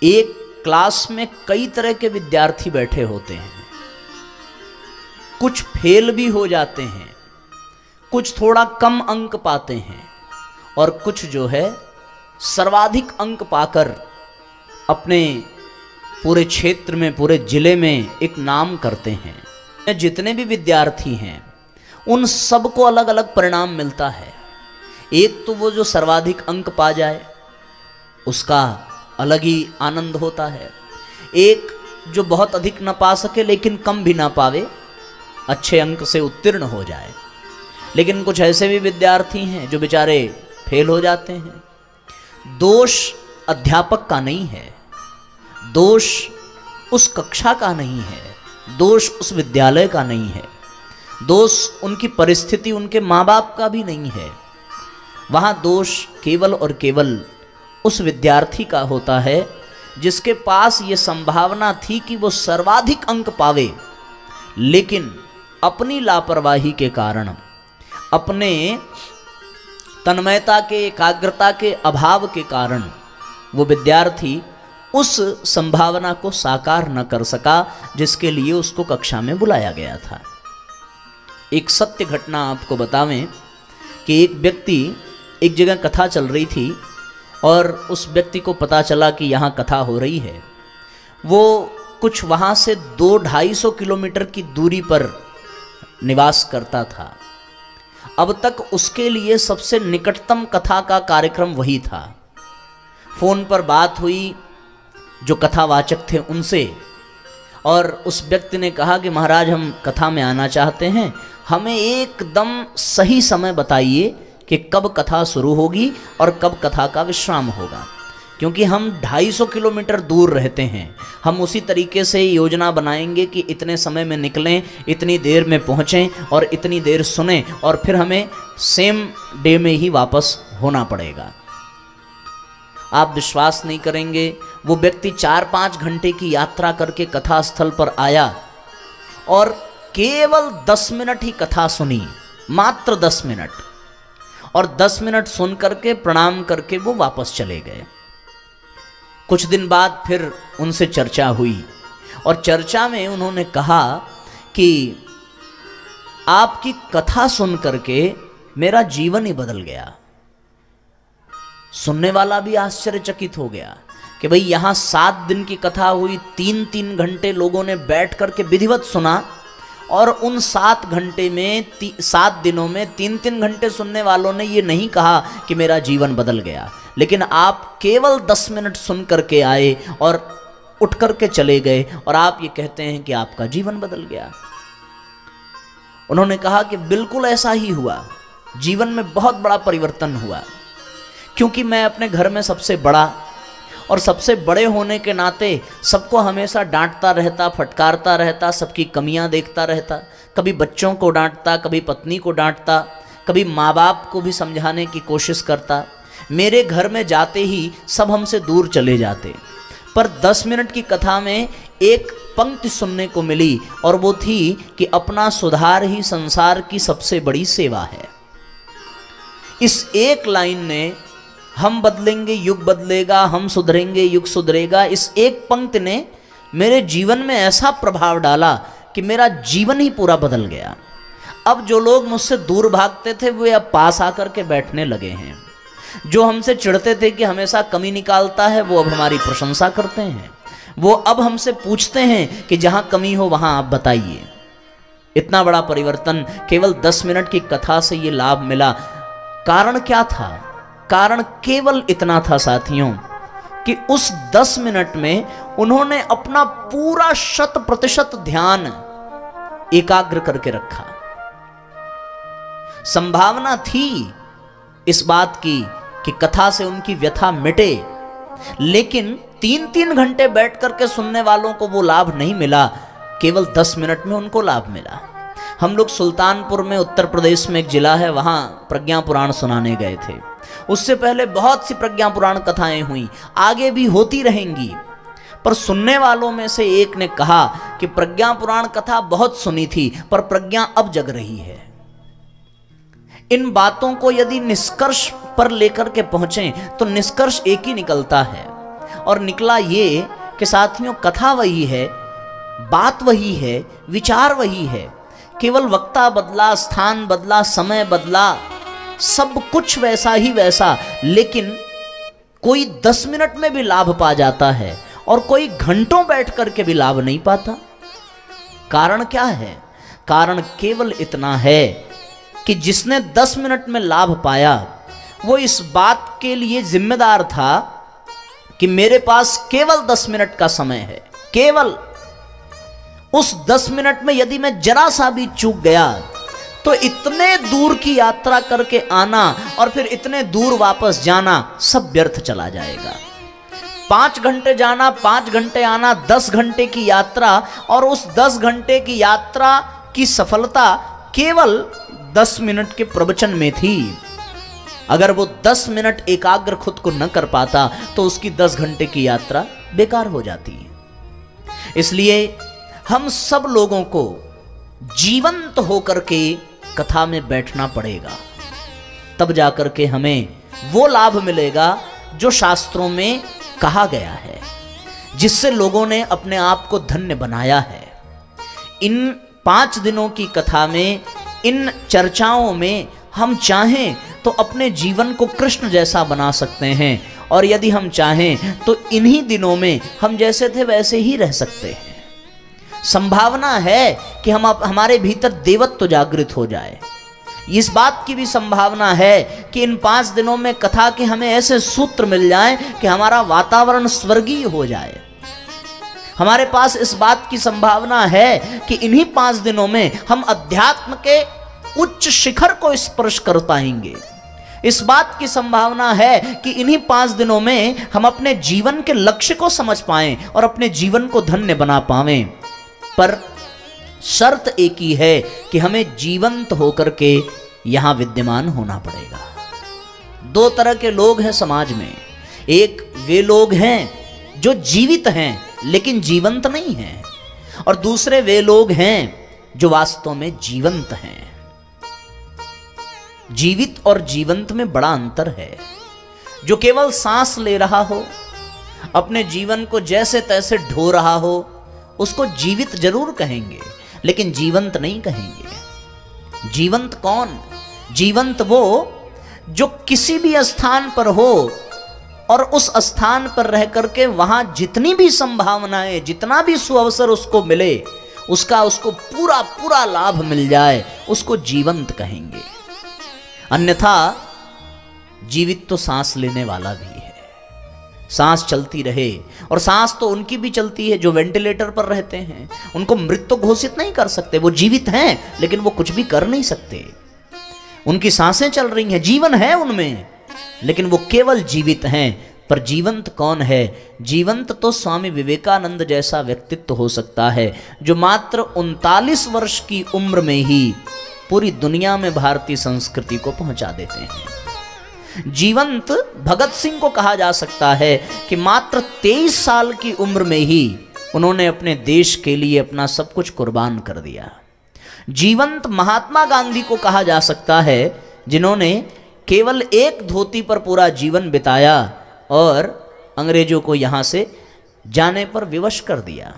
एक क्लास में कई तरह के विद्यार्थी बैठे होते हैं, कुछ फेल भी हो जाते हैं, कुछ थोड़ा कम अंक पाते हैं और कुछ जो है सर्वाधिक अंक पाकर अपने पूरे क्षेत्र में, पूरे जिले में एक नाम करते हैं। जितने भी विद्यार्थी हैं उन सबको अलग अलग परिणाम मिलता है। एक तो वो जो सर्वाधिक अंक पा जाए उसका अलग ही आनंद होता है, एक जो बहुत अधिक न पा सके लेकिन कम भी ना पावे, अच्छे अंक से उत्तीर्ण हो जाए। लेकिन कुछ ऐसे भी विद्यार्थी हैं जो बेचारे फेल हो जाते हैं। दोष अध्यापक का नहीं है, दोष उस कक्षा का नहीं है, दोष उस विद्यालय का नहीं है, दोष उनकी परिस्थिति, उनके माँ बाप का भी नहीं है। वहाँ दोष केवल और केवल उस विद्यार्थी का होता है जिसके पास ये संभावना थी कि वो सर्वाधिक अंक पावे, लेकिन अपनी लापरवाही के कारण, अपने तन्मयता के, एकाग्रता के अभाव के कारण वो विद्यार्थी उस संभावना को साकार न कर सका जिसके लिए उसको कक्षा में बुलाया गया था। एक सत्य घटना आपको बतावें कि एक व्यक्ति, एक जगह कथा चल रही थी और उस व्यक्ति को पता चला कि यहाँ कथा हो रही है। वो कुछ वहाँ से 200-250 किलोमीटर की दूरी पर निवास करता था। अब तक उसके लिए सबसे निकटतम कथा का कार्यक्रम वही था। फोन पर बात हुई जो कथावाचक थे उनसे, और उस व्यक्ति ने कहा कि महाराज हम कथा में आना चाहते हैं, हमें एकदम सही समय बताइए कि कब कथा शुरू होगी और कब कथा का विश्राम होगा, क्योंकि हम 250 किलोमीटर दूर रहते हैं। हम उसी तरीके से योजना बनाएंगे कि इतने समय में निकलें, इतनी देर में पहुँचें और इतनी देर सुनें, और फिर हमें सेम डे में ही वापस होना पड़ेगा। आप विश्वास नहीं करेंगे, वो व्यक्ति 4-5 घंटे की यात्रा करके कथा स्थल पर आया और केवल 10 मिनट ही कथा सुनी, मात्र 10 मिनट, और 10 मिनट सुन करके प्रणाम करके वो वापस चले गए। कुछ दिन बाद फिर उनसे चर्चा हुई और चर्चा में उन्होंने कहा कि आपकी कथा सुन करके मेरा जीवन ही बदल गया। सुनने वाला भी आश्चर्यचकित हो गया कि भाई यहाँ 7 दिन की कथा हुई, 3-3 घंटे लोगों ने बैठ करके विधिवत सुना, और उन 7 घंटे में 7 दिनों में 3-3 घंटे सुनने वालों ने ये नहीं कहा कि मेरा जीवन बदल गया, लेकिन आप केवल 10 मिनट सुन करके आए और उठ करके चले गए और आप ये कहते हैं कि आपका जीवन बदल गया। उन्होंने कहा कि बिल्कुल ऐसा ही हुआ, जीवन में बहुत बड़ा परिवर्तन हुआ, क्योंकि मैं अपने घर में सबसे बड़ा, और सबसे बड़े होने के नाते सबको हमेशा डांटता रहता, फटकारता रहता, सबकी कमियां देखता रहता, कभी बच्चों को डांटता, कभी पत्नी को डांटता, कभी माँ बाप को भी समझाने की कोशिश करता। मेरे घर में जाते ही सब हमसे दूर चले जाते, पर 10 मिनट की कथा में एक पंक्ति सुनने को मिली, और वो थी कि अपना सुधार ही संसार की सबसे बड़ी सेवा है। इस एक लाइन ने हम बदलेंगे युग बदलेगा, हम सुधरेंगे युग सुधरेगा, इस एक पंक्ति ने मेरे जीवन में ऐसा प्रभाव डाला कि मेरा जीवन ही पूरा बदल गया। अब जो लोग मुझसे दूर भागते थे वे अब पास आकर के बैठने लगे हैं। जो हमसे चिढ़ते थे कि हमेशा कमी निकालता है, वो अब हमारी प्रशंसा करते हैं। वो अब हमसे पूछते हैं कि जहाँ कमी हो वहाँ आप बताइए। इतना बड़ा परिवर्तन केवल 10 मिनट की कथा से ये लाभ मिला। कारण क्या था? कारण केवल इतना था साथियों कि उस 10 मिनट में उन्होंने अपना पूरा 100% ध्यान एकाग्र करके रखा। संभावना थी इस बात की कि कथा से उनकी व्यथा मिटे, लेकिन 3-3 घंटे बैठ करके सुनने वालों को वो लाभ नहीं मिला, केवल 10 मिनट में उनको लाभ मिला। हम लोग सुल्तानपुर में, उत्तर प्रदेश में एक जिला है, वहां प्रज्ञा पुराण सुनाने गए थे। उससे पहले बहुत सी प्रज्ञा पुराण कथाएं हुई, आगे भी होती रहेंगी, पर सुनने वालों में से एक ने कहा कि प्रज्ञा पुराण कथा बहुत सुनी थी, पर प्रज्ञा अब जग रही है। इन बातों को यदि निष्कर्ष पर लेकर के पहुंचें तो निष्कर्ष एक ही निकलता है, और निकला ये कि साथियों, कथा वही है, बात वही है, विचार वही है, केवल वक्ता बदला, स्थान बदला, समय बदला, सब कुछ वैसा ही वैसा, लेकिन कोई 10 मिनट में भी लाभ पा जाता है और कोई घंटों बैठ करके भी लाभ नहीं पाता। कारण क्या है? कारण केवल इतना है कि जिसने 10 मिनट में लाभ पाया वो इस बात के लिए जिम्मेदार था कि मेरे पास केवल 10 मिनट का समय है, केवल उस 10 मिनट में यदि मैं जरा सा भी चूक गया तो इतने दूर की यात्रा करके आना और फिर इतने दूर वापस जाना सब व्यर्थ चला जाएगा। 5 घंटे जाना, 5 घंटे आना, 10 घंटे की यात्रा, और उस 10 घंटे की यात्रा की सफलता केवल 10 मिनट के प्रवचन में थी। अगर वो 10 मिनट एकाग्र खुद को न कर पाता तो उसकी 10 घंटे की यात्रा बेकार हो जाती है। इसलिए हम सब लोगों को जीवंत होकर के कथा में बैठना पड़ेगा, तब जाकर के हमें वो लाभ मिलेगा जो शास्त्रों में कहा गया है, जिससे लोगों ने अपने आप को धन्य बनाया है। इन 5 दिनों की कथा में, इन चर्चाओं में हम चाहें तो अपने जीवन को कृष्ण जैसा बना सकते हैं, और यदि हम चाहें तो इन्हीं दिनों में हम जैसे थे वैसे ही रह सकते हैं। संभावना है कि हमारे भीतर देवत्व जागृत हो जाए। इस बात की भी संभावना है कि इन 5 दिनों में कथा के हमें ऐसे सूत्र मिल जाएं कि हमारा वातावरण स्वर्गीय हो जाए। हमारे पास इस बात की संभावना है कि इन्हीं 5 दिनों में हम अध्यात्म के उच्च शिखर को स्पर्श कर पाएंगे। इस बात की संभावना है कि इन्हीं 5 दिनों में हम अपने जीवन के लक्ष्य को समझ पाएं और अपने जीवन को धन्य बना पाएं। पर शर्त एक ही है कि हमें जीवंत होकर के यहां विद्यमान होना पड़ेगा। 2 तरह के लोग हैं समाज में। एक वे लोग हैं जो जीवित हैं लेकिन जीवंत नहीं हैं, और दूसरे वे लोग हैं जो वास्तव में जीवंत हैं। जीवित और जीवंत में बड़ा अंतर है। जो केवल सांस ले रहा हो, अपने जीवन को जैसे तैसे ढो रहा हो, उसको जीवित जरूर कहेंगे लेकिन जीवंत नहीं कहेंगे। जीवंत कौन? जीवंत वो जो किसी भी स्थान पर हो और उस स्थान पर रह करके वहां जितनी भी संभावनाएं, जितना भी सुअवसर उसको मिले, उसको पूरा पूरा लाभ मिल जाए, उसको जीवंत कहेंगे। अन्यथा जीवित तो सांस लेने वाला भी है। सांस चलती रहे, और सांस तो उनकी भी चलती है जो वेंटिलेटर पर रहते हैं। उनको मृत तो घोषित नहीं कर सकते, वो जीवित हैं लेकिन वो कुछ भी कर नहीं सकते। उनकी सांसें चल रही हैं, जीवन है उनमें, लेकिन वो केवल जीवित हैं। पर जीवंत कौन है? जीवंत तो स्वामी विवेकानंद जैसा व्यक्तित्व हो सकता है जो मात्र 39 वर्ष की उम्र में ही पूरी दुनिया में भारतीय संस्कृति को पहुंचा देते हैं। जीवंत भगत सिंह को कहा जा सकता है कि मात्र 23 साल की उम्र में ही उन्होंने अपने देश के लिए अपना सब कुछ कुर्बान कर दिया। जीवंत महात्मा गांधी को कहा जा सकता है जिन्होंने केवल एक धोती पर पूरा जीवन बिताया और अंग्रेजों को यहां से जाने पर विवश कर दिया।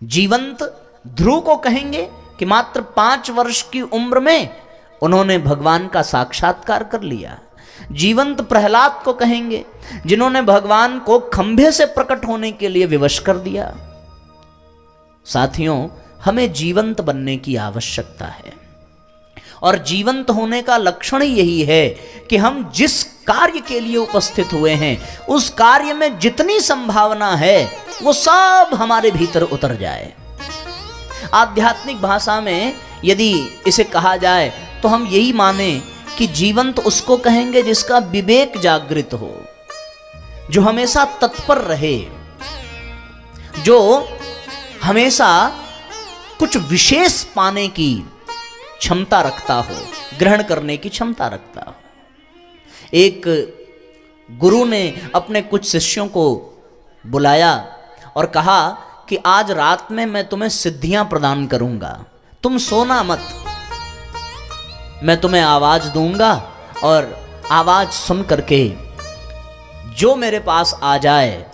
जीवंत ध्रुव को कहेंगे कि मात्र 5 वर्ष की उम्र में उन्होंने भगवान का साक्षात्कार कर लिया। जीवंत प्रहलाद को कहेंगे जिन्होंने भगवान को खंभे से प्रकट होने के लिए विवश कर दिया। साथियों, हमें जीवंत बनने की आवश्यकता है, और जीवंत होने का लक्षण यही है कि हम जिस कार्य के लिए उपस्थित हुए हैं उस कार्य में जितनी संभावना है वो सब हमारे भीतर उतर जाए। आध्यात्मिक भाषा में यदि इसे कहा जाए तो हम यही माने कि जीवंत उसको कहेंगे जिसका विवेक जागृत हो, जो हमेशा तत्पर रहे, जो हमेशा कुछ विशेष पाने की क्षमता रखता हो, ग्रहण करने की क्षमता रखता हो। एक गुरु ने अपने कुछ शिष्यों को बुलाया और कहा कि आज रात में मैं तुम्हें सिद्धियां प्रदान करूंगा, तुम सोना मत, मैं तुम्हें आवाज दूंगा और आवाज सुन करके जो मेरे पास आ जाए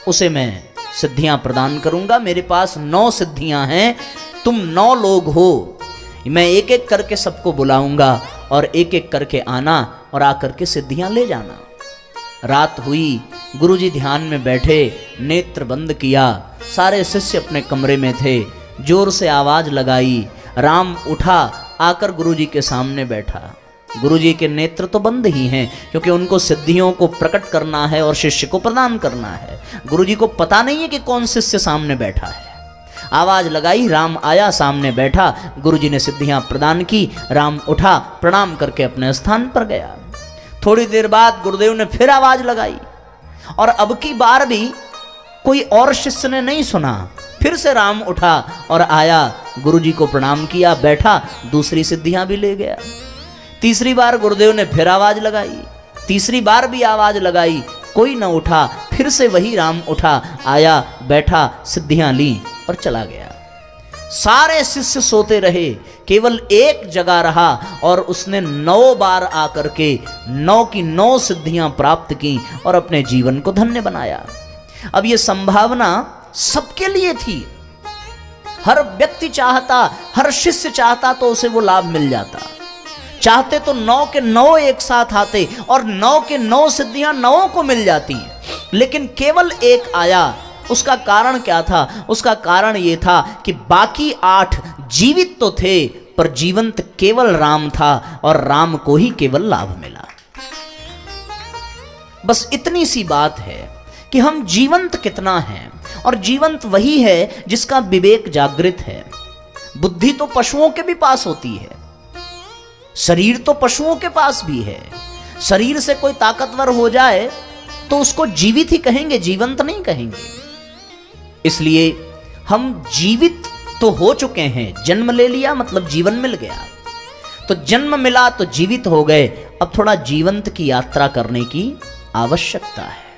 उसे मैं सिद्धियां प्रदान करूंगा। मेरे पास 9 सिद्धियां हैं, तुम 9 लोग हो, मैं एक एक करके सबको बुलाऊंगा और एक एक करके आना और आकर के सिद्धियां ले जाना। रात हुई, गुरुजी ध्यान में बैठे, नेत्र बंद किया, सारे शिष्य अपने कमरे में थे, जोर से आवाज लगाई, राम उठा, आकर गुरुजी के सामने बैठा। गुरुजी के नेत्र तो बंद ही हैं क्योंकि उनको सिद्धियों को प्रकट करना है और शिष्य को प्रदान करना है। गुरुजी को पता नहीं है कि कौन शिष्य सामने बैठा है। आवाज लगाई, राम आया, सामने बैठा, गुरुजी ने सिद्धियां प्रदान की, राम उठा, प्रणाम करके अपने स्थान पर गया। थोड़ी देर बाद गुरुदेव ने फिर आवाज लगाई और अब की बार भी कोई और शिष्य ने नहीं सुना। फिर से राम उठा और आया, गुरुजी को प्रणाम किया, बैठा, दूसरी सिद्धियां भी ले गया। तीसरी बार गुरुदेव ने फिर आवाज लगाई, तीसरी बार भी आवाज लगाई, कोई न उठा। फिर से वही राम उठा, आया, बैठा, सिद्धियां ली और चला गया। सारे शिष्य सोते रहे, केवल एक जगह रहा और उसने 9 बार आकर के 9 की 9 सिद्धियां प्राप्त की और अपने जीवन को धन्य बनाया। अब ये संभावना सबके लिए थी, हर व्यक्ति चाहता, हर शिष्य चाहता तो उसे वो लाभ मिल जाता। चाहते तो 9 के 9 एक साथ आते और 9 के 9 सिद्धियां 9 को मिल जाती, लेकिन केवल एक आया। उसका कारण क्या था? उसका कारण यह था कि बाकी 8 जीवित तो थे पर जीवंत केवल राम था और राम को ही केवल लाभ मिला। बस इतनी सी बात है कि हम जीवंत कितना हैं, और जीवंत वही है जिसका विवेक जागृत है। बुद्धि तो पशुओं के भी पास होती है, शरीर तो पशुओं के पास भी है। शरीर से कोई ताकतवर हो जाए तो उसको जीवित ही कहेंगे, जीवंत नहीं कहेंगे। इसलिए हम जीवित तो हो चुके हैं, जन्म ले लिया मतलब जीवन मिल गया, तो जन्म मिला तो जीवित हो गए। अब थोड़ा जीवंत की यात्रा करने की आवश्यकता है।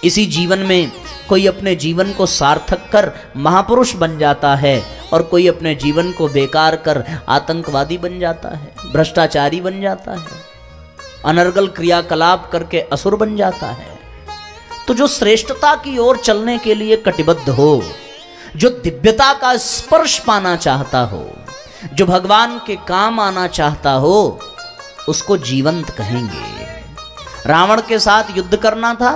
इसी जीवन में कोई अपने जीवन को सार्थक कर महापुरुष बन जाता है और कोई अपने जीवन को बेकार कर आतंकवादी बन जाता है, भ्रष्टाचारी बन जाता है, अनर्गल क्रियाकलाप करके असुर बन जाता है। तो जो श्रेष्ठता की ओर चलने के लिए कटिबद्ध हो, जो दिव्यता का स्पर्श पाना चाहता हो, जो भगवान के काम आना चाहता हो, उसको जीवंत कहेंगे। रावण के साथ युद्ध करना था,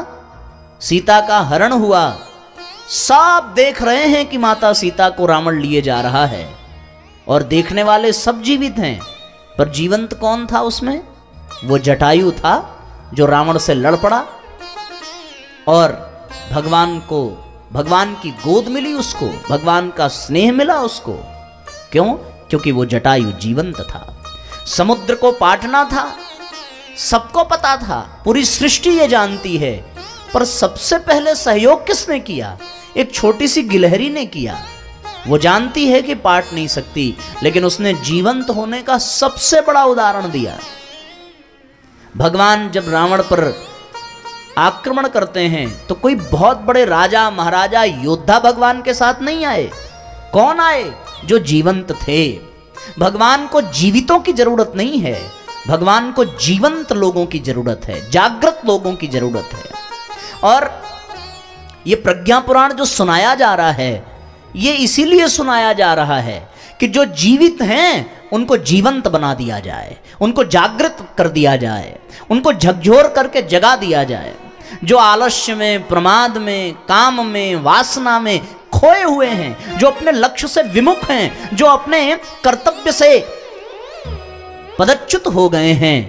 सीता का हरण हुआ, सब देख रहे हैं कि माता सीता को रावण लिए जा रहा है और देखने वाले सब जीवित हैं, पर जीवंत कौन था उसमें? वो जटायु था जो रावण से लड़ पड़ा और भगवान की गोद मिली उसको, भगवान का स्नेह मिला उसको। क्यों? क्योंकि वो जटायु जीवंत था। समुद्र को पाटना था, सबको पता था, पूरी सृष्टि ये जानती है, पर सबसे पहले सहयोग किसने किया? एक छोटी सी गिलहरी ने किया। वो जानती है कि पाट नहीं सकती, लेकिन उसने जीवंत होने का सबसे बड़ा उदाहरण दिया। भगवान जब रावण पर आक्रमण करते हैं तो कोई बहुत बड़े राजा महाराजा योद्धा भगवान के साथ नहीं आए। कौन आए? जो जीवंत थे। भगवान को जीवितों की जरूरत नहीं है, भगवान को जीवंत लोगों की जरूरत है, जागृत लोगों की जरूरत है। और ये प्रज्ञा पुराण जो सुनाया जा रहा है, ये इसीलिए सुनाया जा रहा है कि जो जीवित हैं उनको जीवंत बना दिया जाए, उनको जागृत कर दिया जाए, उनको झकझोर करके जगा दिया जाए। जो आलस्य में, प्रमाद में, काम में, वासना में खोए हुए हैं, जो अपने लक्ष्य से विमुख हैं, जो अपने कर्तव्य से पदच्युत हो गए हैं,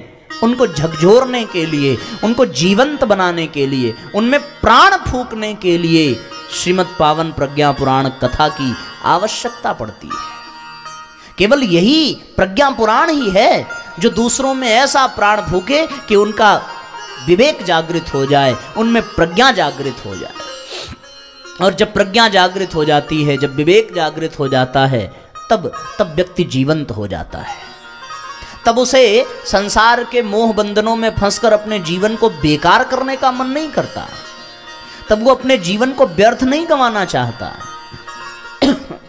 उनको झकझोरने के लिए, उनको जीवंत बनाने के लिए, उनमें प्राण फूंकने के लिए श्रीमद् पावन प्रज्ञा पुराण कथा की आवश्यकता पड़ती है। केवल यही प्रज्ञा पुराण ही है जो दूसरों में ऐसा प्राण फूके कि उनका विवेक जागृत हो जाए, उनमें प्रज्ञा जागृत हो जाए। और जब प्रज्ञा जागृत हो जाती है, जब विवेक जागृत हो जाता है, तब व्यक्ति जीवंत हो जाता है। तब उसे संसार के मोह बंधनों में फंसकर अपने जीवन को बेकार करने का मन नहीं करता। तब वो अपने जीवन को व्यर्थ नहीं गंवाना चाहता,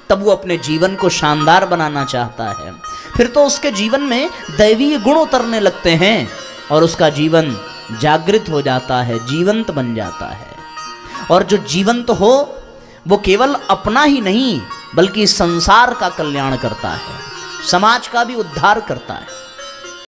तब वो अपने जीवन को शानदार बनाना चाहता है। फिर तो उसके जीवन में दैवीय गुण उतरने लगते हैं और उसका जीवन जागृत हो जाता है, जीवंत बन जाता है। और जो जीवंत हो वो केवल अपना ही नहीं बल्कि संसार का कल्याण करता है, समाज का भी उद्धार करता है।